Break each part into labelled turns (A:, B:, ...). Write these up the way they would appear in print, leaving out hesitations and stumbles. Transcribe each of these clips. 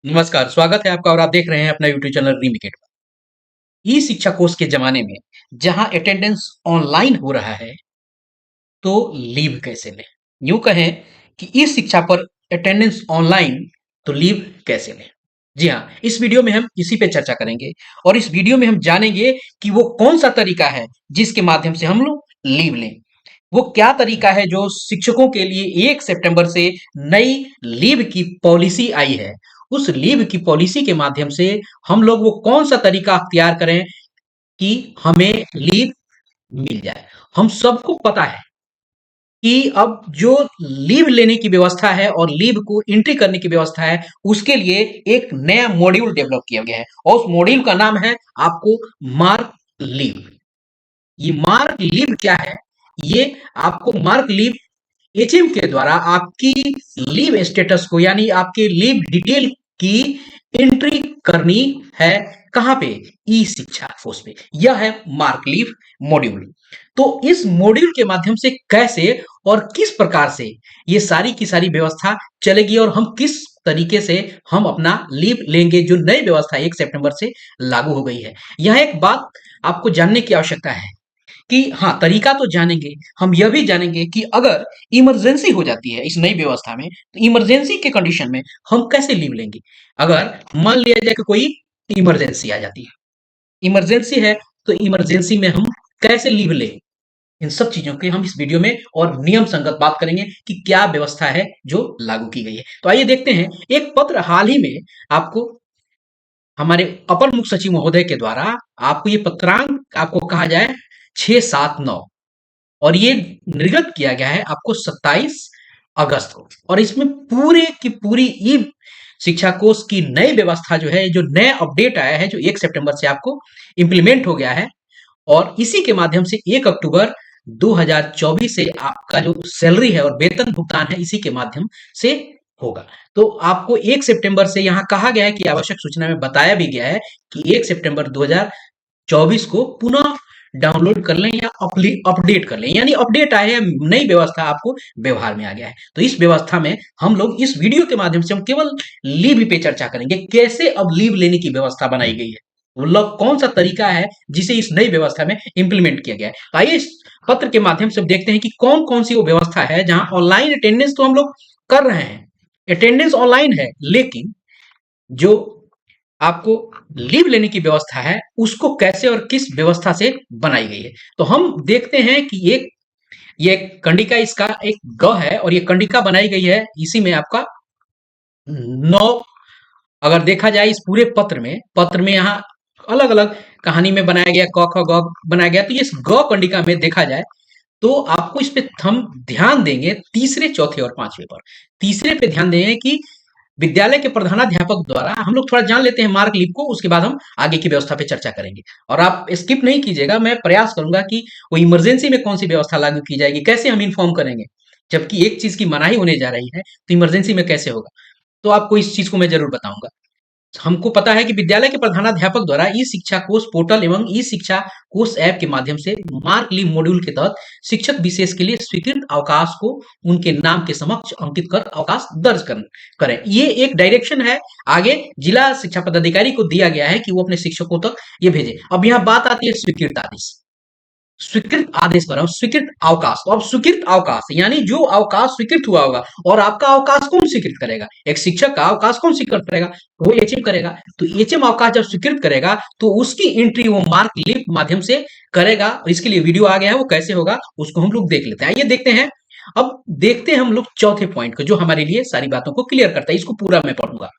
A: नमस्कार, स्वागत है आपका और आप देख रहे हैं अपना यूट्यूब चैनल रीमिकेट। ई शिक्षा कोर्स के ज़माने में जहाँ अटेंडेंस ऑनलाइन हो रहा है, तो लीव कैसे लें? यूँ कहें कि ई शिक्षा पर अटेंडेंस ऑनलाइन, तो लीव कैसे लें? जी हाँ, इस वीडियो में हम इसी पे चर्चा करेंगे और इस वीडियो में हम जानेंगे कि वो कौन-सा तरीका है, जिसके माध्यम से हम लोग लीव लें। वो क्या तरीका है जो शिक्षकों के लिए 1 सितंबर से नई लीव की पॉलिसी आई है। उस लीव की पॉलिसी के माध्यम से हम लोग वो कौन-सा तरीका अख्तियार करें कि हमें लीव मिल जाए। हम सबको पता है कि अब जो लीव लेने की व्यवस्था है और लीव को एंट्री करने की व्यवस्था है, उसके लिए एक नया मॉड्यूल डेवलप किया गया है और उस मॉड्यूल का नाम है आपको मार्क लीव। ये मार्क लीव क्या है? ये आपको मार्क लीव एचएम के द्वारा आपकी लीव स्टेटस को यानी आपके लीव डिटेल की एंट्री करनी है। कहाँ पे? ई शिक्षा कोर्स पे। यह है मार्क लीव मॉड्यूल। तो इस मॉड्यूल के माध्यम से कैसे और किस प्रकार से ये सारी की सारी व्यवस्था चलेगी और हम किस तरीके से हम अपना लीव लेंगे, जो नई व्यवस्था 1 सितंबर से लागू हो गई है। यह एक बात आपको जानने की आवश्यकता है कि हाँ, तरीका तो जानेंगे, हम यह भी जानेंगे कि अगर इमरजेंसी हो जाती है इस नई व्यवस्था में, तो इमरजेंसी के कंडीशन में हम कैसे लीव लेंगे? अगर मान लिया जाए कि कोई इमरजेंसी आ जाती है, इमरजेंसी है, तो इमरजेंसी में हम कैसे लीव लें? इन सब चीज़ों की हम इस वीडियो में और नियम संगत बात करेंगे कि क्या व्यवस्था है जो लागू की गई है। तो आइए देखते हैं, एक पत्र हाल ही में आपको हमारे अपर मुख्य सचिव महोदय के द्वारा आपको ये पत्रांक आपको कहा जाए 679 और ये निर्गत किया गया है आपको 27 अगस्त को और इसमें पूरे की पूरी ई शिक्षा कोर्स की नई व्यवस्था जो है, जो नया अपडेट आया है, जो 1 सितंबर से आपको इम्प्लीमेंट हो गया है और इसी के माध्यम से 1 अक्टूबर 2024 से आपका जो सैलरी है और वेतन भुगतान है, इसी के माध्यम से होगा। तो आपको 1 सितंबर से यहाँ कहा गया है कि आवश्यक सूचना में बताया भी गया है कि 1 सितंबर 2024 को पुनः डाउनलोड कर लें या अपडेट कर लें, यानी अपडेट आया है, नई व्यवस्था आपको व्यवहार में आ गया है। तो इस व्यवस्था में हम लोग इस वीडियो के माध्यम से हम केवल लीव पे चर्चा करेंगे, कैसे अब लीव लेने की व्यवस्था बनाई गई है, मतलब कौन सा तरीका है जिसे इस नई व्यवस्था में इंप्लीमेंट किया गया है। तो आइए इस पत्र के माध्यम से देखते हैं कि कौन कौन सी वो व्यवस्था है जहां ऑनलाइन अटेंडेंस तो हम लोग कर रहे हैं, अटेंडेंस ऑनलाइन है, लेकिन जो आपको लीव लेने की व्यवस्था है उसको कैसे और किस व्यवस्था से बनाई गई है। तो हम देखते हैं कि ये कंडिका इसका एक ग है और ये कंडिका बनाई गई है इसी में आपका 9, अगर देखा जाए इस पूरे पत्र में यहाँ अलग अलग कहानी में बनाया गया, क ख ग बनाया गया, तो ये इस ग कंडिका में देखा जाए तो आपको इस पे हम ध्यान देंगे तीसरे, चौथे और पांचवे पर। तीसरे पे ध्यान देंगे कि विद्यालय के प्रधानाध्यापक द्वारा हम लोग थोड़ा जान लेते हैं मार्क लीव को, उसके बाद हम आगे की व्यवस्था पे चर्चा करेंगे और आप स्किप नहीं कीजिएगा। मैं प्रयास करूंगा कि वो इमरजेंसी में कौन सी व्यवस्था लागू की जाएगी, कैसे हम इन्फॉर्म करेंगे, जबकि एक चीज की मनाही होने जा रही है तो इमरजेंसी में कैसे होगा, तो आपको इस चीज को मैं जरूर बताऊंगा। हमको पता है कि विद्यालय के प्रधानाध्यापक द्वारा ई शिक्षा कोष पोर्टल एवं ई शिक्षा कोष ऐप के माध्यम से मार्क लीव मॉड्यूल के तहत शिक्षक विशेष के लिए स्वीकृत अवकाश को उनके नाम के समक्ष अंकित कर अवकाश दर्ज करें। ये एक डायरेक्शन है, आगे जिला शिक्षा पदाधिकारी को दिया गया है कि वो अपने शिक्षकों तक ये भेजे। अब यहाँ बात आती है स्वीकृत आदेश, स्वीकृत आदेश पर स्वीकृत अवकाश। तो अब स्वीकृत अवकाश यानी जो अवकाश स्वीकृत हुआ होगा, और आपका अवकाश कौन स्वीकृत करेगा? एक शिक्षक का अवकाश कौन स्वीकृत करेगा? वो एचएम करेगा। तो एचएम अवकाश जब स्वीकृत करेगा तो उसकी एंट्री वो मार्क लीव माध्यम से करेगा। इसके लिए वीडियो आ गया है, वो कैसे होगा उसको हम लोग देख लेते हैं। आइए देखते हैं। अब देखते हैं हम लोग चौथे पॉइंट को, जो हमारे लिए सारी बातों को क्लियर करता है। इसको पूरा मैं पढ़ूंगा।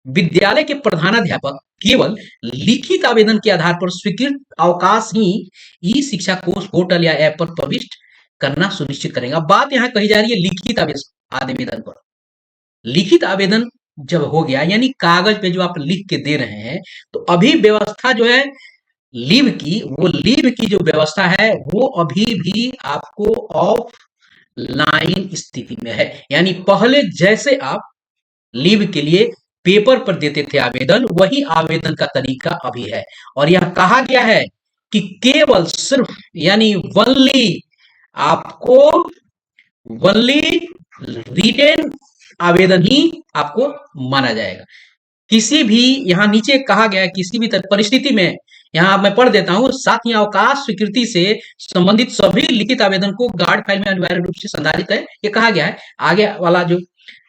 A: विद्यालय के प्रधानाध्यापक केवल लिखित आवेदन के आधार पर स्वीकृत अवकाश ही ई शिक्षा कोष पोर्टल या ऐप पर प्रविष्ट करना सुनिश्चित करेगा। बात यहाँ कही जा रही है लिखित आवेदन पर। लिखित आवेदन जब हो गया, यानी कागज पे जो आप लिख के दे रहे हैं, तो अभी व्यवस्था जो है लीव की, वो लीव की जो व्यवस्था है वो अभी भी आपको ऑफलाइन स्थिति में है। यानी पहले जैसे आप लीव के लिए पेपर पर देते थे आवेदन, वही आवेदन का तरीका अभी है। और यह कहा गया है कि केवल सिर्फ यानी वनली आपको वनली रिटेन आवेदन ही आपको माना जाएगा। किसी भी, यहाँ नीचे कहा गया है, किसी भी परिस्थिति में, यहाँ मैं पढ़ देता हूँ, साथ ही अवकाश स्वीकृति से संबंधित सभी लिखित आवेदन को गार्ड फाइल में अनिवार्य रूप से संधारित है, ये कहा गया है। आगे वाला जो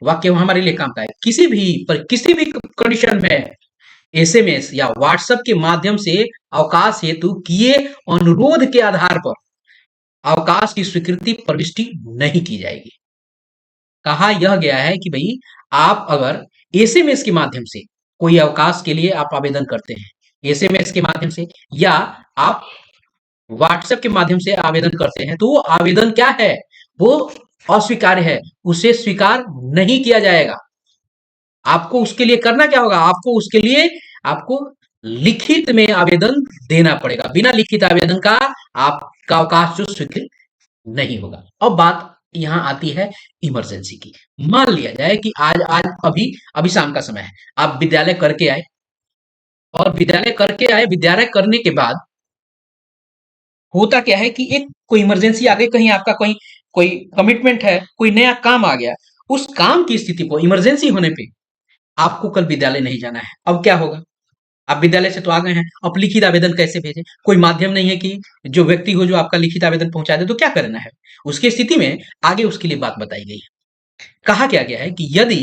A: वाक्य हमारे लिए काम का है, किसी भी कंडीशन में एसएमएस या व्हाट्सएप के माध्यम से अवकाश हेतु किए अनुरोध के आधार पर अवकाश की स्वीकृति प्रविष्टि नहीं की जाएगी। कहा यह गया है कि भाई, आप अगर एसएमएस के माध्यम से कोई अवकाश के लिए आप आवेदन करते हैं, एसएमएस के माध्यम से, या आप व्हाट्सएप के माध्यम से आवेदन करते हैं, तो वो आवेदन क्या है, वो अस्वीकार्य है, उसे स्वीकार नहीं किया जाएगा। आपको उसके लिए करना क्या होगा, आपको लिखित में आवेदन देना पड़ेगा। बिना लिखित आवेदन का आपका अवकाश जो स्वीकृत नहीं होगा। अब बात यहाँ आती है इमरजेंसी की। मान लिया जाए कि आज आज अभी अभी शाम का समय है, आप विद्यालय करके आए, और विद्यालय करने के बाद होता क्या है कि एक कोई इमरजेंसी आ गई, कहीं आपका कोई कोई कमिटमेंट है, कोई नया काम आ गया, उस काम की स्थिति को, इमरजेंसी होने पे आपको कल विद्यालय नहीं जाना है। अब क्या होगा, आप विद्यालय से तो आ गए हैं, अब लिखित आवेदन कैसे भेजें? कोई माध्यम नहीं है कि जो व्यक्ति हो जो आपका लिखित आवेदन पहुंचा दे, तो क्या करना है? उसकी स्थिति में आगे उसके लिए बात बताई गई है। कहा क्या गया है कि यदि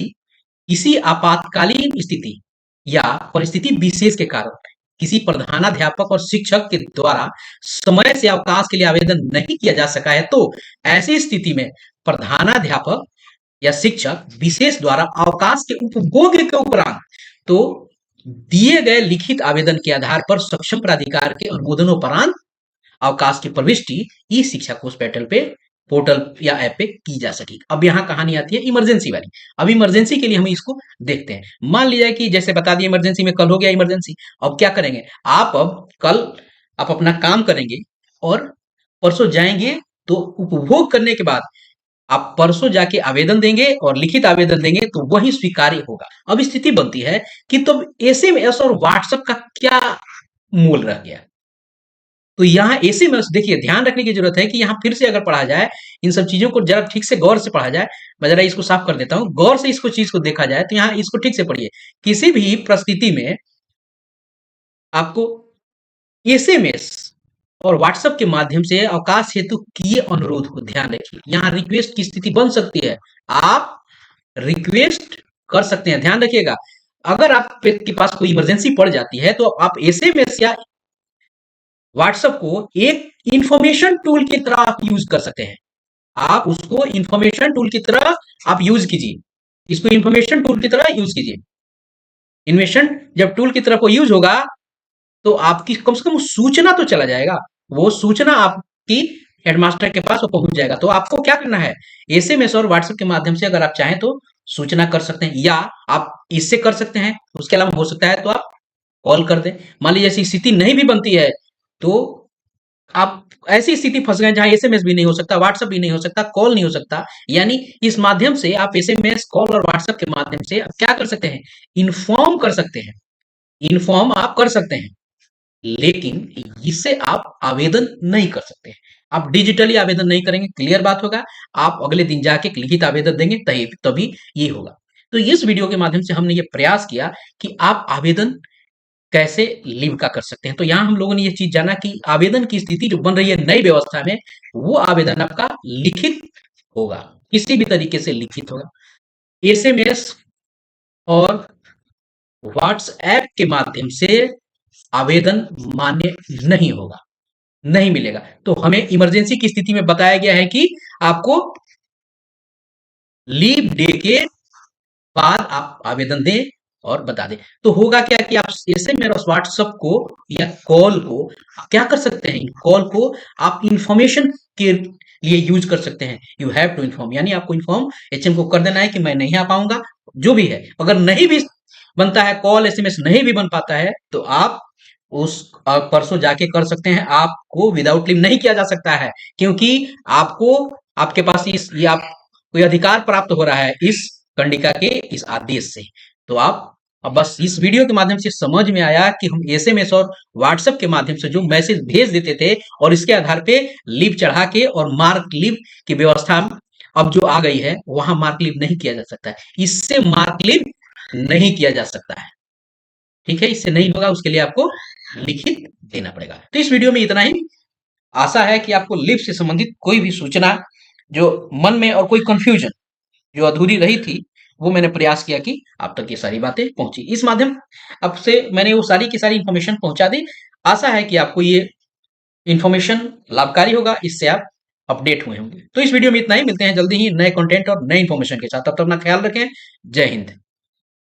A: किसी आपातकालीन स्थिति या परिस्थिति विशेष के कारण किसी प्रधानाध्यापक और शिक्षक के द्वारा समय से अवकाश के लिए आवेदन नहीं किया जा सका है, तो ऐसी स्थिति में प्रधानाध्यापक या शिक्षक विशेष द्वारा अवकाश के उपभोग के उपरांत तो दिए गए लिखित आवेदन के आधार पर सक्षम प्राधिकार के अनुमोदनोपरांत अवकाश की प्रविष्टि ई शिक्षा कोष पोर्टल या ऐप पे की जा सकेगी। अब यहाँ कहानी आती है इमरजेंसी वाली। अब इमरजेंसी के लिए हम इसको देखते हैं। मान लीजिए कि जैसे बता दिए इमरजेंसी में, कल हो गया इमरजेंसी, अब क्या करेंगे आप? अब कल आप अपना काम करेंगे और परसों जाएंगे, तो उपभोग करने के बाद आप परसों जाके आवेदन देंगे और लिखित आवेदन देंगे, तो वही स्वीकार्य होगा। अब स्थिति बनती है कि तो एसएमएस और व्हाट्सएप का क्या मूल रह गया? तो यहाँ एसएमएस, देखिए ध्यान रखने की जरूरत है कि यहाँ फिर से अगर पढ़ा जाए, इन सब चीजों को जरा ठीक से गौर से पढ़ा जाए। मैं जरा इसको साफ कर देता हूँ, गौर से इसको चीज को देखा जाए, तो यहाँ इसको ठीक से पढ़िए। किसी भी परिस्थिति में आपको एसएमएस और व्हाट्सएप के माध्यम से अवकाश हेतु किए अनुरोध को ध्यान रखिए। यहाँ रिक्वेस्ट की स्थिति बन सकती है, आप रिक्वेस्ट कर सकते हैं, ध्यान रखिएगा। अगर आपके पास कोई इमरजेंसी पड़ जाती है, तो आप एसएमएस या व्हाट्सएप को एक इंफॉर्मेशन टूल की तरह आप यूज कर सकते हैं। आप उसको इंफॉर्मेशन टूल की तरह आप यूज कीजिए, इसको इंफॉर्मेशन टूल की तरह यूज कीजिए। इन्वेशन जब टूल की तरफ यूज होगा, तो आपकी कम से कम सूचना तो चला जाएगा, वो सूचना आपकी हेडमास्टर के पास वो पहुंच जाएगा। तो आपको क्या करना है, एसएमएस और व्हाट्सएप के माध्यम से अगर आप चाहें तो सूचना कर सकते हैं, या आप इससे कर सकते हैं। उसके अलावा हो सकता है तो आप कॉल कर दें। मान लीजिए ऐसी स्थिति नहीं भी बनती है, तो आप ऐसी स्थिति फंस गए जहां एसएमएस भी नहीं हो सकता, व्हाट्सएप भी नहीं हो सकता, कॉल नहीं हो सकता, यानी इस माध्यम से आप एसएमएस, कॉल और व्हाट्सएप के माध्यम से आप क्या कर सकते हैं, इन्फॉर्म कर सकते हैं। इन्फॉर्म आप कर सकते हैं, लेकिन इससे आप आवेदन नहीं कर सकते। आप डिजिटली आवेदन नहीं करेंगे, क्लियर बात होगा। आप अगले दिन जाके लिखित आवेदन देंगे, तभी ये होगा। तो इस वीडियो के माध्यम से हमने ये प्रयास किया कि आप आवेदन कैसे लीव का कर सकते हैं। तो यहाँ हम लोगों ने ये चीज जाना कि आवेदन की स्थिति जो बन रही है नई व्यवस्था में, वो आवेदन आपका लिखित होगा, किसी भी तरीके से लिखित होगा। एसएमएस और व्हाट्सएप के माध्यम से आवेदन मान्य नहीं होगा, नहीं मिलेगा। तो हमें इमरजेंसी की स्थिति में बताया गया है कि आपको लीव डे के बाद आप आवेदन दें और बता दें। तो होगा क्या कि आप एसएमएस और व्हाट्सएप को या कॉल को क्या कर सकते हैं, कॉल को आप इंफॉर्मेशन के लिए यूज कर सकते हैं। यू हैव टू इन्फॉर्म, यानी आपको इन्फॉर्म एचएम को कर देना है कि मैं नहीं आ पाऊंगा, जो भी है। अगर नहीं भी बनता है, कॉल एसएमएस नहीं भी बन पाता है, तो आप उस परसों जाके कर सकते हैं। आपको विदाउट लीव नहीं किया जा सकता है, क्योंकि आपको, आपके पास ये आप कोई अधिकार प्राप्त हो रहा है इस कंडिका के इस आदेश से। तो आप अब बस इस वीडियो के माध्यम से समझ में आया कि हम एसएमएस और व्हाट्सएप के माध्यम से जो मैसेज भेज देते थे, और इसके आधार पे लीव चढ़ा के और मार्क लीव की व्यवस्था अब जो आ गई है, वहां मार्क लीव नहीं किया जा सकता है, इससे मार्क लीव नहीं किया जा सकता है। ठीक है, इससे नहीं होगा, उसके लिए आपको लिखित देना पड़ेगा। तो इस वीडियो में इतना ही। आशा है कि आपको लीव से संबंधित कोई भी सूचना जो मन में और कोई कंफ्यूजन जो अधूरी रही थी, वो मैंने प्रयास किया कि आप तक ये सारी बातें पहुंची। इस माध्यम आपसे मैंने वो सारी की सारी इंफॉर्मेशन पहुंचा दी। आशा है कि आपको ये इंफॉर्मेशन लाभकारी होगा, इससे आप अपडेट हुए होंगे। तो इस वीडियो में इतना ही, मिलते हैं जल्दी ही नए कंटेंट और नए इंफॉर्मेशन के साथ। तब तक अपना ख्याल रखें। जय हिंद।